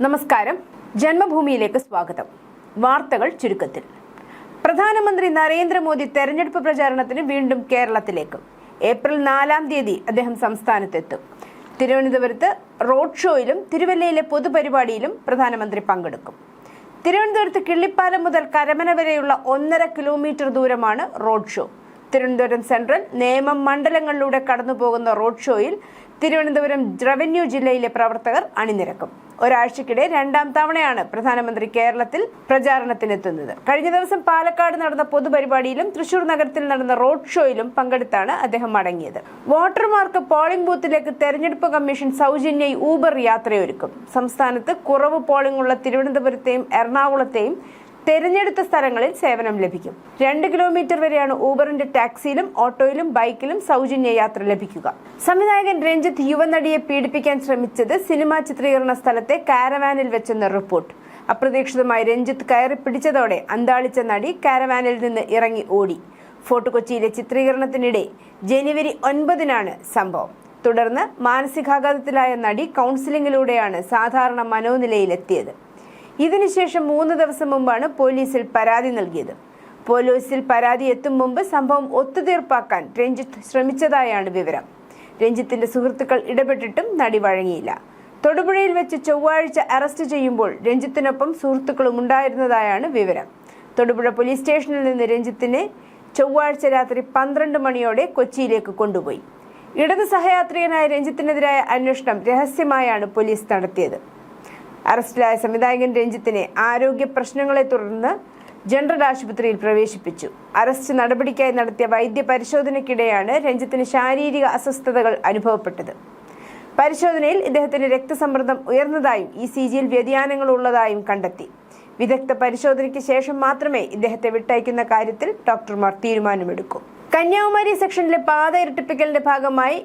നമസ്കാരം. ജന്മഭൂമിയിലേക്ക് സ്വാഗതം. വാർത്തകൾ ചുരുക്കത്തിൽ. പ്രധാനമന്ത്രി നരേന്ദ്രമോദി തെരഞ്ഞെടുപ്പ് പ്രചാരണത്തിന് വീണ്ടും കേരളത്തിലേക്ക്. ഏപ്രിൽ 4-ാം തീയതി അദ്ദേഹം സംസ്ഥാനത്തെത്തും. തിരുവനന്തപുരത്ത് റോഡ് ഷോയിലും തിരുവല്ലയിലെ പൊതുപരിപാടിയിലും പ്രധാനമന്ത്രി പങ്കെടുക്കും. തിരുവനന്തപുരത്ത് കിള്ളിപ്പാലം മുതൽ കരമന വരെയുള്ള 1.5 കിലോമീറ്റർ ദൂരമാണ് road show. Thiruvananthapuram central, Nemom മണ്ഡലങ്ങളിലൂടെ കടന്നുപോകുന്ന റോഡ് ഷോയിൽ തിരുവനന്തപുരം റവന്യൂ ജില്ലയിലെ പ്രവർത്തകർ അണിനിരക്കും. ഒരാഴ്ചക്കിടെ 2-ാം തവണയാണ് പ്രധാനമന്ത്രി കേരളത്തിൽ പ്രചാരണത്തിനെത്തുന്നത്. കഴിഞ്ഞ ദിവസം പാലക്കാട് നടന്ന പൊതുപരിപാടിയിലും തൃശൂർ നഗരത്തിൽ നടന്ന റോഡ് ഷോയിലും പങ്കെടുത്താണ് അദ്ദേഹം മടങ്ങിയത്. വോട്ടർമാർക്ക് പോളിംഗ് ബൂത്തിലേക്ക് തെരഞ്ഞെടുപ്പ് കമ്മീഷൻ സൗജന്യ ഊബർ യാത്രയൊരുക്കും. സംസ്ഥാനത്ത് കുറവ് പോളിംഗ് ഉള്ള തിരുവനന്തപുരത്തെയും എറണാകുളത്തെയും തെരഞ്ഞെടുത്ത സ്ഥലങ്ങളിൽ സേവനം ലഭിക്കും. 2 കിലോമീറ്റർ വരെയാണ് ഊബറിന്റെ ടാക്സിയിലും ഓട്ടോയിലും ബൈക്കിലും സൗജന്യ യാത്ര ലഭിക്കുക. സംവിധായകൻ രഞ്ജിത്ത് യുവനടിയെ പീഡിപ്പിക്കാൻ ശ്രമിച്ചത് സിനിമാ ചിത്രീകരണ സ്ഥലത്തെ കാരവാനിൽ വെച്ചെന്ന റിപ്പോർട്ട്. അപ്രതീക്ഷിതമായി രഞ്ജിത്ത് കയറി പിടിച്ചതോടെ അന്താളിച്ച നടി കാരവാനിൽ നിന്ന് ഇറങ്ങി ഓടി. ഫോർട്ട് കൊച്ചിയിലെ ചിത്രീകരണത്തിനിടെ ജനുവരി 9-നാണ് സംഭവം. തുടർന്ന് മാനസികാഘാതത്തിലായ നടി കൗൺസിലിംഗിലൂടെയാണ് സാധാരണ മനോനിലയിലെത്തിയത്. ഇതിനുശേഷം 3 ദിവസം മുമ്പാണ് പോലീസിൽ പരാതി നൽകിയത്. പോലീസിൽ പരാതി എത്തും മുമ്പ് സംഭവം ഒത്തുതീർപ്പാക്കാൻ രഞ്ജിത്ത് ശ്രമിച്ചതായാണ് വിവരം. രഞ്ജിത്തിന്റെ സുഹൃത്തുക്കൾ ഇടപെട്ടിട്ടും നടി വഴങ്ങിയില്ല. തൊടുപുഴയിൽ വെച്ച് ചൊവ്വാഴ്ച അറസ്റ്റ് ചെയ്യുമ്പോൾ രഞ്ജിത്തിനൊപ്പം സുഹൃത്തുക്കളും ഉണ്ടായിരുന്നതായാണ് വിവരം. തൊടുപുഴ പോലീസ് സ്റ്റേഷനിൽ നിന്ന് രഞ്ജിത്തിനെ ചൊവ്വാഴ്ച രാത്രി 12 മണിയോടെ കൊച്ചിയിലേക്ക് കൊണ്ടുപോയി. ഇടത് സഹയാത്രികനായ രഞ്ജിത്തിനെതിരായ അന്വേഷണം രഹസ്യമായാണ് പോലീസ് നടത്തിയത്. അറസ്റ്റിലായ സംവിധായകൻ രഞ്ജിത്തിനെ ആരോഗ്യ പ്രശ്നങ്ങളെ തുടർന്ന് ജനറൽ ആശുപത്രിയിൽ പ്രവേശിപ്പിച്ചു. അറസ്റ്റ് നടപടിക്കായി നടത്തിയ വൈദ്യ പരിശോധനയ്ക്കിടെയാണ് രഞ്ജിത്തിന് ശാരീരിക അസ്വസ്ഥതകൾ അനുഭവപ്പെട്ടത്. പരിശോധനയിൽ ഇദ്ദേഹത്തിന് രക്തസമ്മർദ്ദം ഉയർന്നതായും ECGയിൽ വ്യതിയാനങ്ങൾ ഉള്ളതായും കണ്ടെത്തി. വിദഗ്ധ പരിശോധനയ്ക്ക് ശേഷം മാത്രമേ ഇദ്ദേഹത്തെ വിട്ടയക്കുന്ന കാര്യത്തിൽ ഡോക്ടർമാർ തീരുമാനമെടുക്കൂ. കന്യാകുമാരി സെക്ഷനിലെ പാത ഇരട്ടിപ്പിക്കലിന്റെ ഭാഗമായി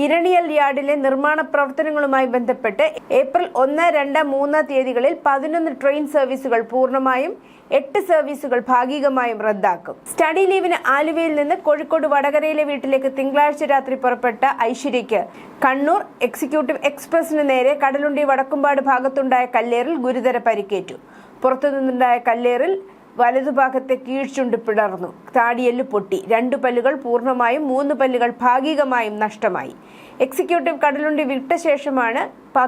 ഇരണിയൽ യാർഡിലെ നിർമ്മാണ പ്രവർത്തനങ്ങളുമായി ബന്ധപ്പെട്ട് ഏപ്രിൽ 1, 2, 3 തീയതികളിൽ 11 ട്രെയിൻ സർവീസുകൾ പൂർണ്ണമായും 8 സർവീസുകൾ ഭാഗികമായും റദ്ദാക്കും. സ്റ്റഡി ലീവിന് ആലുവയിൽ നിന്ന് കോഴിക്കോട് വടകരയിലെ വീട്ടിലേക്ക് തിങ്കളാഴ്ച രാത്രി പുറപ്പെട്ട ഐശ്വര്യയ്ക്ക് കണ്ണൂർ എക്സിക്യൂട്ടീവ് എക്സ്പ്രസിന് നേരെ കടലുണ്ടി വടക്കുംപാട് ഭാഗത്തുണ്ടായ കല്ലേറിൽ ഗുരുതര പരിക്കേറ്റു. പുറത്തുനിന്നുണ്ടായ കല്ലേറിൽ വലതുഭാഗത്തെ കീഴ്ചുണ്ട് പിളർന്നു. താടിയെല്ല് പൊട്ടി. 2 പല്ലുകൾ പൂർണ്ണമായും 3 പല്ലുകൾ ഭാഗികമായും നഷ്ടമായി. എക്സിക്യൂട്ടീവ് കടലുണ്ടി വിട്ട ശേഷമാണ്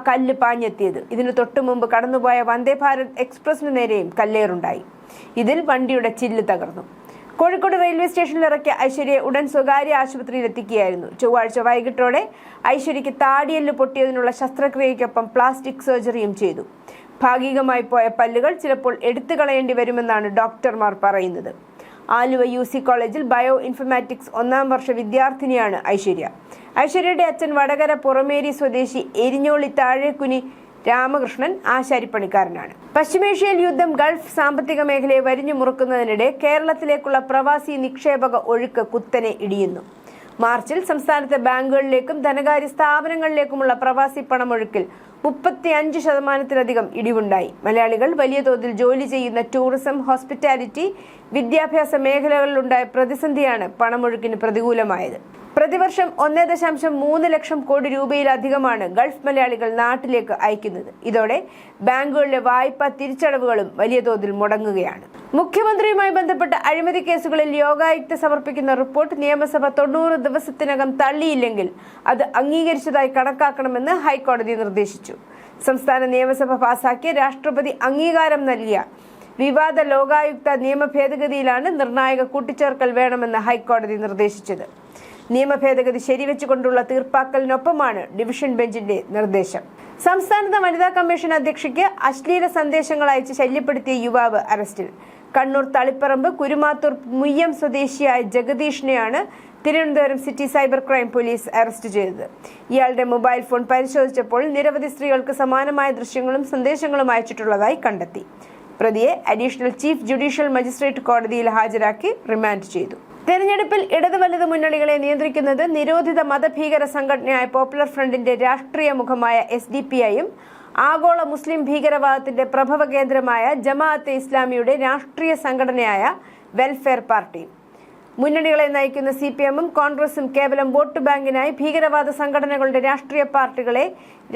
കല്ല് പാഞ്ഞെത്തിയത്. ഇതിനു തൊട്ടു മുമ്പ് കടന്നുപോയ വന്ദേ ഭാരത് എക്സ്പ്രസിനു നേരെയും കല്ലേറുണ്ടായി. ഇതിൽ വണ്ടിയുടെ ചില്ല് തകർന്നു. കോഴിക്കോട് റെയിൽവേ സ്റ്റേഷനിൽ ഇറക്കിയ ഐശ്വര്യയെ ഉടൻ സ്വകാര്യ ആശുപത്രിയിൽ എത്തിക്കുകയായിരുന്നു. ചൊവ്വാഴ്ച വൈകിട്ടോടെ ഐശ്വര്യയ്ക്ക് താടിയെല്ല് പൊട്ടിയതിനുള്ള ശസ്ത്രക്രിയയ്ക്കൊപ്പം പ്ലാസ്റ്റിക് സർജറിയും ചെയ്തു. ഭാഗികമായി പോയ പല്ലുകൾ ചിലപ്പോൾ എടുത്തു കളയേണ്ടി വരുമെന്നാണ് ഡോക്ടർമാർ പറയുന്നത്. ആലുവ UC കോളേജിൽ ബയോ ഇൻഫർമാറ്റിക്സ് 1-ാം വർഷ വിദ്യാർത്ഥിനിയാണ് ഐശ്വര്യ. ഐശ്വര്യയുടെ അച്ഛൻ വടകര പുറമേരി സ്വദേശി എരിഞ്ഞോളി താഴേക്കുനി രാമകൃഷ്ണൻ ആശാരിപ്പണിക്കാരനാണ്. പശ്ചിമേഷ്യയിൽ യുദ്ധം ഗൾഫ് സാമ്പത്തിക മേഖലയെ വരിഞ്ഞു മുറുക്കുന്നതിനിടെ കേരളത്തിലേക്കുള്ള പ്രവാസി നിക്ഷേപക ഒഴുക്ക് കുത്തനെ ഇടിയുന്നു. മാർച്ചിൽ സംസ്ഥാനത്തെ ബാങ്കുകളിലേക്കും ധനകാര്യ സ്ഥാപനങ്ങളിലേക്കുമുള്ള പ്രവാസി പണമൊഴുക്കിൽ 35% ഇടിവുണ്ടായി. മലയാളികൾ വലിയ തോതിൽ ജോലി ചെയ്യുന്ന ടൂറിസം, ഹോസ്പിറ്റാലിറ്റി, വിദ്യാഭ്യാസ മേഖലകളിലുണ്ടായ പ്രതിസന്ധിയാണ് പണമൊഴുക്കിന് പ്രതികൂലമായത്. പ്രതിവർഷം 1.3 ലക്ഷം കോടി രൂപയിലധികമാണ് ഗൾഫ് മലയാളികൾ നാട്ടിലേക്ക് അയക്കുന്നത്. ഇതോടെ ബാങ്കുകളിലെ വായ്പാ തിരിച്ചടവുകളും വലിയ തോതിൽ മുടങ്ങുകയാണ്. മുഖ്യമന്ത്രിയുമായി ബന്ധപ്പെട്ട അഴിമതി കേസുകളിൽ യോഗായുക്ത സമർപ്പിക്കുന്ന റിപ്പോർട്ട് നിയമസഭ 90 ദിവസത്തിനകം തള്ളിയില്ലെങ്കിൽ അത് അംഗീകരിച്ചതായി കണക്കാക്കണമെന്ന് ഹൈക്കോടതി നിർദ്ദേശിച്ചു. സംസ്ഥാന നിയമസഭ പാസാക്കിയ രാഷ്ട്രപതി അംഗീകാരം നൽകിയ വിവാദ ലോകായുക്ത നിയമ ഭേദഗതിയിലാണ് നിർണായക കൂട്ടിച്ചേർക്കൽ വേണമെന്ന് ഹൈക്കോടതി നിർദ്ദേശിച്ചത്. നിയമ ഭേദഗതി ശരിവെച്ചുകൊണ്ടുള്ള തീർപ്പാക്കലിനൊപ്പമാണ് ഡിവിഷൻ ബെഞ്ചിന്റെ നിർദ്ദേശം. സംസ്ഥാനത്ത് വനിതാ കമ്മീഷൻ അധ്യക്ഷയ്ക്ക് അശ്ലീല സന്ദേശങ്ങൾ അയച്ച് ശല്യപ്പെടുത്തിയ യുവാവ് അറസ്റ്റിൽ. കണ്ണൂർ തളിപ്പറമ്പ് കുരുമാത്തൂർ മുയ്യം സ്വദേശിയായ ജഗദീഷിനെയാണ് Thiruvananthapuram city cyber crime police arrest ചെയ്തത്. ഇയാളുടെ മൊബൈൽ ഫോൺ പരിശോധിച്ചപ്പോൾ നിരവധി സ്ത്രീകൾക്ക് സമാനമായ ദൃശ്യങ്ങളും സന്ദേശങ്ങളും അയച്ചിട്ടുള്ളതായി കണ്ടെത്തി. പ്രതിയെ അഡീഷണൽ ചീഫ് ജുഡീഷ്യൽ മജിസ്ട്രേറ്റ് കോടതിയിൽ ഹാജരാക്കി റിമാൻഡ് ചെയ്തു. തെരഞ്ഞെടുപ്പിൽ ഇടത് വലത് മുന്നണികളെ നിയന്ത്രിക്കുന്നത് നിരോധിത മതഭീകര സംഘടനയായ പോപ്പുലർ ഫ്രണ്ടിന്റെ രാഷ്ട്രീയ മുഖമായ SDPIയും ആഗോള മുസ്ലിം ഭീകരവാദത്തിന്റെ പ്രഭവ കേന്ദ്രമായ ജമാഅത്തെ ഇസ്ലാമിയുടെ രാഷ്ട്രീയ സംഘടനയായ വെൽഫെയർ പാർട്ടിയും. മുന്നണികളെ നയിക്കുന്ന CPM-ഉം കോൺഗ്രസും കേവലം വോട്ട് ബാങ്കിനായി ഭീകരവാദ സംഘടനകളുടെ രാഷ്ട്രീയ പാർട്ടികളെ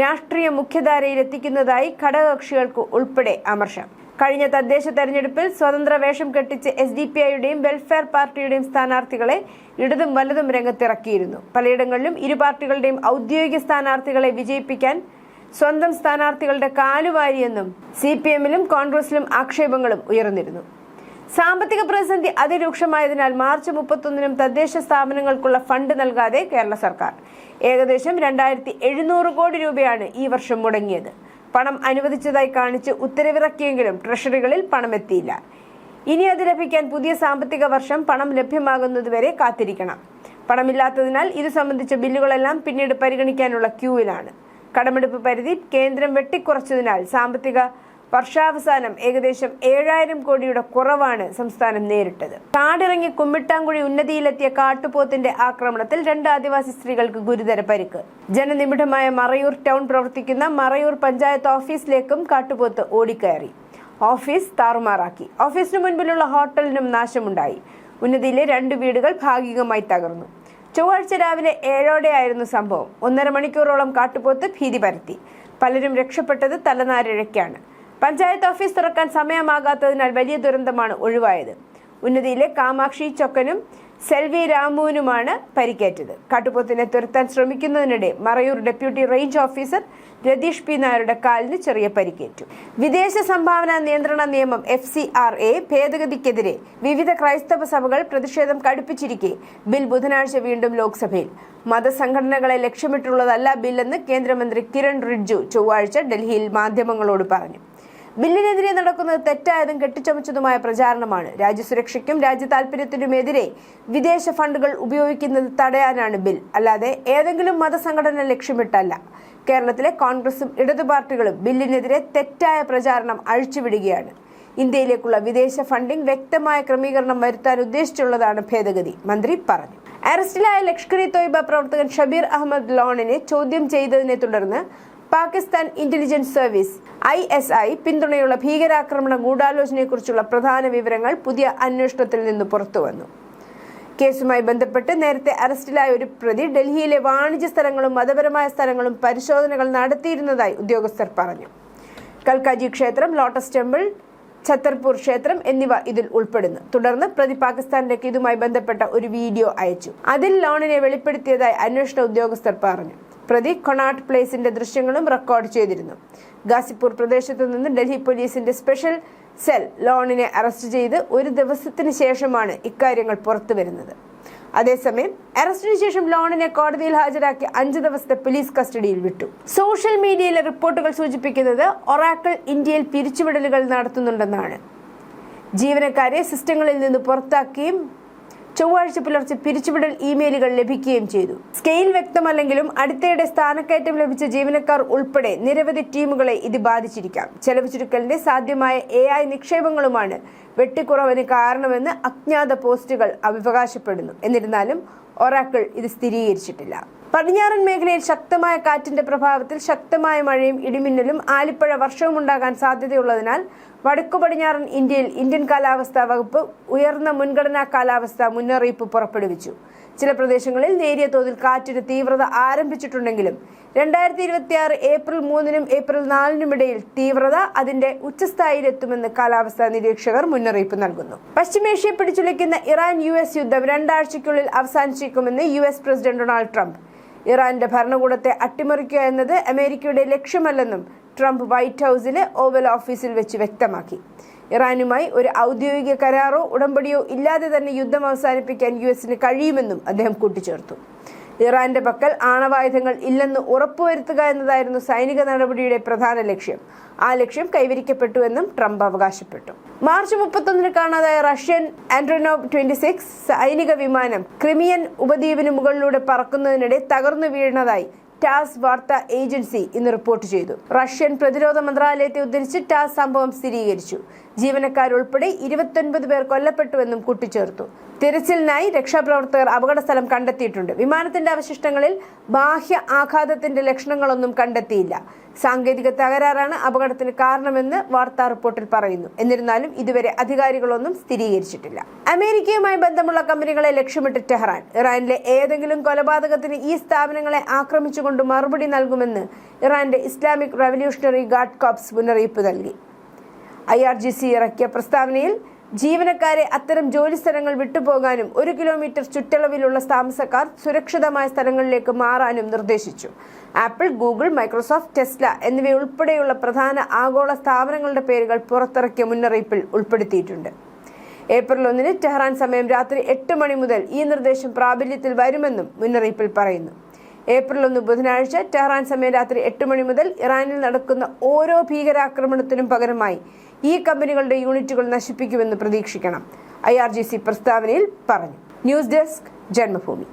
രാഷ്ട്രീയ മുഖ്യധാരയിൽ എത്തിക്കുന്നതായി ഘടകകക്ഷികൾക്ക് ഉൾപ്പെടെ അമർഷം. കഴിഞ്ഞ തദ്ദേശ തെരഞ്ഞെടുപ്പിൽ സ്വതന്ത്ര വേഷം കെട്ടിച്ച് SDPI-യുടെയും വെൽഫെയർ പാർട്ടിയുടെയും സ്ഥാനാർത്ഥികളെ ഇടതും വലതും രംഗത്തിറക്കിയിരുന്നു. പലയിടങ്ങളിലും ഇരു പാർട്ടികളുടെയും ഔദ്യോഗിക സ്ഥാനാർത്ഥികളെ വിജയിപ്പിക്കാൻ സ്വന്തം സ്ഥാനാർത്ഥികളുടെ കാലുവാരിയെന്നും CPM-ലും കോൺഗ്രസിലും ആക്ഷേപങ്ങളും ഉയർന്നിരുന്നു. സാമ്പത്തിക പ്രതിസന്ധി അതിരൂക്ഷമായതിനാൽ മാർച്ച് 31-നും തദ്ദേശ സ്ഥാപനങ്ങൾക്കുള്ള ഫണ്ട് നൽകാതെ കേരള സർക്കാർ ഏകദേശം 2700 കോടി രൂപയാണ് ഈ വർഷം മുടങ്ങിയത്. പണം അനുവദിച്ചതായി കാണിച്ച് ഉത്തരവിറക്കിയെങ്കിലും ട്രഷറികളിൽ പണമെത്തിയില്ല. ഇനി അത് ലഭിക്കാൻ പുതിയ സാമ്പത്തിക വർഷം പണം ലഭ്യമാകുന്നതുവരെ കാത്തിരിക്കണം. പണമില്ലാത്തതിനാൽ ഇത് സംബന്ധിച്ച ബില്ലുകളെല്ലാം പിന്നീട് പരിഗണിക്കാനുള്ള ക്യൂവിലാണ്. കടമെടുപ്പ് പരിധി കേന്ദ്രം വെട്ടിക്കുറച്ചതിനാൽ സാമ്പത്തിക വർഷാവസാനം ഏകദേശം 7000 കോടിയുടെ കുറവാണ് സംസ്ഥാനം നേരിട്ടത്. കാടിറങ്ങി കുമ്മിട്ടാങ്കുഴി ഉന്നതിയിലെത്തിയ കാട്ടുപോത്തിന്റെ ആക്രമണത്തിൽ 2 ആദിവാസി സ്ത്രീകൾക്ക് ഗുരുതര പരിക്ക്. ജനനിബിഡമായ മറയൂർ ടൗൺ പ്രവർത്തിക്കുന്ന മറയൂർ പഞ്ചായത്ത് ഓഫീസിലേക്കും കാട്ടുപോത്ത് ഓടിക്കയറി. ഓഫീസ് താറുമാറാക്കി. ഓഫീസിന് മുൻപിലുള്ള ഹോട്ടലിനും നാശമുണ്ടായി. ഉന്നതിയിലെ 2 വീടുകൾ ഭാഗികമായി തകർന്നു. ചൊവ്വാഴ്ച രാവിലെ 7ഓടെയായിരുന്നു സംഭവം. 1.5 മണിക്കൂറോളം കാട്ടുപോത്ത് ഭീതി പരത്തി. പലരും രക്ഷപ്പെട്ടത് തലനാരിഴയ്ക്കാണ്. പഞ്ചായത്ത് ഓഫീസ് തുറക്കാൻ സമയമാകാത്തതിനാൽ വലിയ ദുരന്തമാണ് ഒഴിവായത്. ഉന്നതിയിലെ കാമാക്ഷി ചൊക്കനും സെൽവി രാമുവിനുമാണ് പരിക്കേറ്റത്. കാട്ടുപോത്തിനെ തുരത്താൻ ശ്രമിക്കുന്നതിനിടെ Marayoor deputy range officer Ratheesh P. നായരുടെ കാലിന് ചെറിയ പരിക്കേറ്റു. വിദേശ സംഭാവന നിയന്ത്രണ നിയമം FCRA ഭേദഗതിക്കെതിരെ വിവിധ ക്രൈസ്തവ സഭകൾ പ്രതിഷേധം കടുപ്പിച്ചിരിക്കെ ബിൽ ബുധനാഴ്ച വീണ്ടും ലോക്സഭയിൽ. മതസംഘടനകളെ ലക്ഷ്യമിട്ടുള്ളതല്ല ബില്ലെന്ന് കേന്ദ്രമന്ത്രി കിരൺ റിജ്ജു ചൊവ്വാഴ്ച ഡൽഹിയിൽ മാധ്യമങ്ങളോട് പറഞ്ഞു. ബില്ലിനെതിരെ നടക്കുന്നത് തെറ്റായതും കെട്ടിച്ചമച്ചതുമായ പ്രചാരണമാണ്. രാജ്യസുരക്ഷയ്ക്കും രാജ്യ താൽപര്യത്തിനുമെതിരെ വിദേശ ഫണ്ടുകൾ ഉപയോഗിക്കുന്നത് തടയാനാണ് ബിൽ, അല്ലാതെ ഏതെങ്കിലും മതസംഘടന ലക്ഷ്യമിട്ടല്ല. കേരളത്തിലെ കോൺഗ്രസും ഇടതു പാർട്ടികളും ബില്ലിനെതിരെ തെറ്റായ പ്രചാരണം അഴിച്ചുവിടുകയാണ്. ഇന്ത്യയിലേക്കുള്ള വിദേശ ഫണ്ടിംഗ് വ്യക്തമായ ക്രമീകരണം വരുത്താൻ ഉദ്ദേശിച്ചുള്ളതാണ് ഭേദഗതി, മന്ത്രി പറഞ്ഞു. അറസ്റ്റിലായ ലഷ്കർ-ഇ-തോയ്ബ പ്രവർത്തകൻ ഷബീർ അഹമ്മദ് ലോണിനെ ചോദ്യം ചെയ്തതിനെ തുടർന്ന് പാകിസ്ഥാൻ ഇന്റലിജൻസ് സർവീസ് ISI പിന്തുണയുള്ള ഭീകരാക്രമണ ഗൂഢാലോചനയെക്കുറിച്ചുള്ള പ്രധാന വിവരങ്ങൾ പുതിയ അന്വേഷണത്തിൽ നിന്ന് പുറത്തുവന്നു. കേസുമായി ബന്ധപ്പെട്ട് നേരത്തെ അറസ്റ്റിലായ ഒരു പ്രതി ഡൽഹിയിലെ വാണിജ്യ സ്ഥലങ്ങളും മതപരമായ സ്ഥലങ്ങളും പരിശോധനകൾ നടത്തിയിരുന്നതായി ഉദ്യോഗസ്ഥർ പറഞ്ഞു. കൽക്കാജി ക്ഷേത്രം, ലോട്ടസ് ടെമ്പിൾ, ഛത്തർപൂർ ക്ഷേത്രം എന്നിവ ഇതിൽ ഉൾപ്പെടുന്നു. തുടർന്ന് പ്രതി പാകിസ്ഥാനിലേക്ക് ഇതുമായി ബന്ധപ്പെട്ട ഒരു വീഡിയോ അയച്ചു. അതിൽ ലോണിനെ വെളിപ്പെടുത്തിയതായി അന്വേഷണ ഉദ്യോഗസ്ഥർ പറഞ്ഞു. പ്രതി കൊണാട്ട് പ്ലേസിന്റെ ദൃശ്യങ്ങളും റെക്കോർഡ് ചെയ്തിരുന്നു. ഗാസിപ്പൂർ പ്രദേശത്തു നിന്ന് ഡൽഹി പോലീസിന്റെ സ്പെഷ്യൽ സെൽ ലോണിനെ അറസ്റ്റ് ചെയ്ത് 1 ദിവസത്തിന് ശേഷമാണ് ഇക്കാര്യങ്ങൾ പുറത്തുവരുന്നത്. അതേസമയം അറസ്റ്റിന് ശേഷം ലോണിനെ കോടതിയിൽ ഹാജരാക്കി 5 ദിവസത്തെ പോലീസ് കസ്റ്റഡിയിൽ വിട്ടു. സോഷ്യൽ മീഡിയയിലെ റിപ്പോർട്ടുകൾ സൂചിപ്പിക്കുന്നത് ഒറാക്കിൾ ഇന്ത്യയിൽ പിരിച്ചുവിടലുകൾ നടത്തുന്നുണ്ടെന്നാണ്. ജീവനക്കാരെ സിസ്റ്റങ്ങളിൽ നിന്ന് പുറത്താക്കുകയും ചൊവ്വാഴ്ച പുലർച്ചെ പിരിച്ചുവിടൽ ഇമെയിലുകൾ ലഭിക്കുകയും ചെയ്തു. സ്കെയിൽ വ്യക്തമല്ലെങ്കിലും അടുത്തിടെ സ്ഥാനക്കയറ്റം ലഭിച്ച ജീവനക്കാർ ഉൾപ്പെടെ നിരവധി ടീമുകളെ ഇത് ബാധിച്ചിരിക്കാം. ചെലവ് ചുരുക്കലിന്റെ സാധ്യമായ AI നിക്ഷേപങ്ങളുമാണ് വെട്ടിക്കുറവിന് കാരണമെന്ന് അജ്ഞാത പോസ്റ്റുകൾ അവകാശപ്പെടുന്നു. എന്നിരുന്നാലും ഒറാക്കിൾ ഇത് സ്ഥിരീകരിച്ചിട്ടില്ല. പടിഞ്ഞാറൻ മേഖലയിൽ ശക്തമായ കാറ്റിന്റെ പ്രഭാവത്തിൽ ശക്തമായ മഴയും ഇടിമിന്നലും ആലിപ്പഴ വർഷവും ഉണ്ടാകാൻ സാധ്യതയുള്ളതിനാൽ വടക്കു പടിഞ്ഞാറൻ ഇന്ത്യയിൽ ഇന്ത്യൻ കാലാവസ്ഥാ വകുപ്പ് ഉയർന്ന മുൻഗണനാ കാലാവസ്ഥാ മുന്നറിയിപ്പ് പുറപ്പെടുവിച്ചു. ചില പ്രദേശങ്ങളിൽ നേരിയ തോതിൽ കാറ്റിന് തീവ്രത ആരംഭിച്ചിട്ടുണ്ടെങ്കിലും 2026 ഏപ്രിൽ 3-നും ഏപ്രിൽ 4-നും ഇടയിൽ തീവ്രത അതിന്റെ ഉച്ചസ്ഥായിയിലെത്തുമെന്ന് കാലാവസ്ഥാ നിരീക്ഷകർ മുന്നറിയിപ്പ് നൽകുന്നു. പശ്ചിമേഷ്യയെ പിടിച്ചുലയ്ക്കുന്ന Iran-US യുദ്ധം 2 ആഴ്ചയ്ക്കുള്ളിൽ അവസാനിച്ചേക്കുമെന്ന് US പ്രസിഡന്റ് ഡൊണാൾഡ് ട്രംപ്. ഇറാന്റെ ഭരണകൂടത്തെ അട്ടിമറിക്കുക എന്നത് അമേരിക്കയുടെ ലക്ഷ്യമല്ലെന്നും ട്രംപ് വൈറ്റ് ഹൌസിലെ ഓവൽ ഓഫീസിൽ വെച്ച് വ്യക്തമാക്കി. ഇറാനുമായി ഒരു ഔദ്യോഗിക കരാറോ ഉടമ്പടിയോ ഇല്ലാതെ തന്നെ യുദ്ധം അവസാനിപ്പിക്കാൻ US-ന് കഴിയുമെന്നും അദ്ദേഹം കൂട്ടിച്ചേർത്തു. ഇറാന്റെ പക്കൽ ആണവായുധങ്ങൾ ഇല്ലെന്ന് ഉറപ്പുവരുത്തുക എന്നതായിരുന്നു സൈനിക നടപടിയുടെ പ്രധാന ലക്ഷ്യം. ആ ലക്ഷ്യം കൈവരിക്കപ്പെട്ടുവെന്നും ട്രംപ് അവകാശപ്പെട്ടു. മാർച്ച് 31-ന് കാണാതായ റഷ്യൻ ആൻഡ്രോനോവ് 26 സൈനിക വിമാനം ക്രിമിയൻ ഉപദ്വീപിന് മുകളിലൂടെ പറക്കുന്നതിനിടെ തകർന്നു വീണതായി ടാസ് വാർത്താ ഏജൻസി ഇന്ന് റിപ്പോർട്ട് ചെയ്തു. റഷ്യൻ പ്രതിരോധ മന്ത്രാലയത്തെ ഉദ്ധരിച്ച് ടാസ് സംഭവം സ്ഥിരീകരിച്ചു. ജീവനക്കാരുൾപ്പെടെ 29 പേർ കൊല്ലപ്പെട്ടുവെന്നും കൂട്ടിച്ചേർത്തു. തിരച്ചിലിനായി രക്ഷാപ്രവർത്തകർ അപകടസ്ഥലം കണ്ടെത്തിയിട്ടുണ്ട്. വിമാനത്തിന്റെ അവശിഷ്ടങ്ങളിൽ ബാഹ്യ ആഘാതത്തിന്റെ ലക്ഷണങ്ങളൊന്നും കണ്ടെത്തിയില്ല. സാങ്കേതിക തകരാറാണ് അപകടത്തിന് കാരണമെന്ന് വാർത്താ റിപ്പോർട്ടിൽ പറയുന്നു. എന്നിരുന്നാലും ഇതുവരെ അധികാരികളൊന്നും സ്ഥിരീകരിച്ചിട്ടില്ല. അമേരിക്കയുമായി ബന്ധമുള്ള കമ്പനികളെ ലക്ഷ്യമിട്ട് ടെഹ്റാൻ. ഇറാനിലെ ഏതെങ്കിലും കൊലപാതകത്തിന് ഈ സ്ഥാപനങ്ങളെ ആക്രമിച്ചുകൊണ്ട് മറുപടി നൽകുമെന്ന് ഇറാന്റെ ഇസ്ലാമിക് റവല്യൂഷണറി ഗാർഡ് കോർപ്സ് മുന്നറിയിപ്പ് നൽകി. IRGC ഇറക്കിയ പ്രസ്താവനയിൽ ജീവനക്കാരെ അത്തരം ജോലിസ്ഥലങ്ങൾ വിട്ടുപോകാനും 1 കിലോമീറ്റർ ചുറ്റളവിലുള്ള താമസക്കാർ സുരക്ഷിതമായ സ്ഥലങ്ങളിലേക്ക് മാറാനും നിർദ്ദേശിച്ചു. ആപ്പിൾ, ഗൂഗിൾ, മൈക്രോസോഫ്റ്റ്, ടെസ്ല എന്നിവയുൾപ്പെടെയുള്ള പ്രധാന ആഗോള സ്ഥാപനങ്ങളുടെ പേരുകൾ പുറത്തിറക്കിയ മുന്നറിയിപ്പിൽ ഉൾപ്പെടുത്തിയിട്ടുണ്ട്. ഏപ്രിൽ 1 ടെഹ്റാൻ സമയം രാത്രി 8 മണി മുതൽ ഈ നിർദ്ദേശം പ്രാബല്യത്തിൽ വരുമെന്നും മുന്നറിയിപ്പിൽ പറയുന്നു. ഏപ്രിൽ 1 ബുധനാഴ്ച ടെഹ്റാൻ സമയം രാത്രി 8 മണി മുതൽ ഇറാനിൽ നടക്കുന്ന ഓരോ ഭീകരാക്രമണത്തിനും പകരമായി ഈ കമ്പനികളുടെ യൂണിറ്റുകൾ നശിപ്പിക്കുമെന്ന് പ്രതീക്ഷിക്കണം, IRGC പ്രസ്താവനയിൽ പറഞ്ഞു. News desk, Janmabhumi.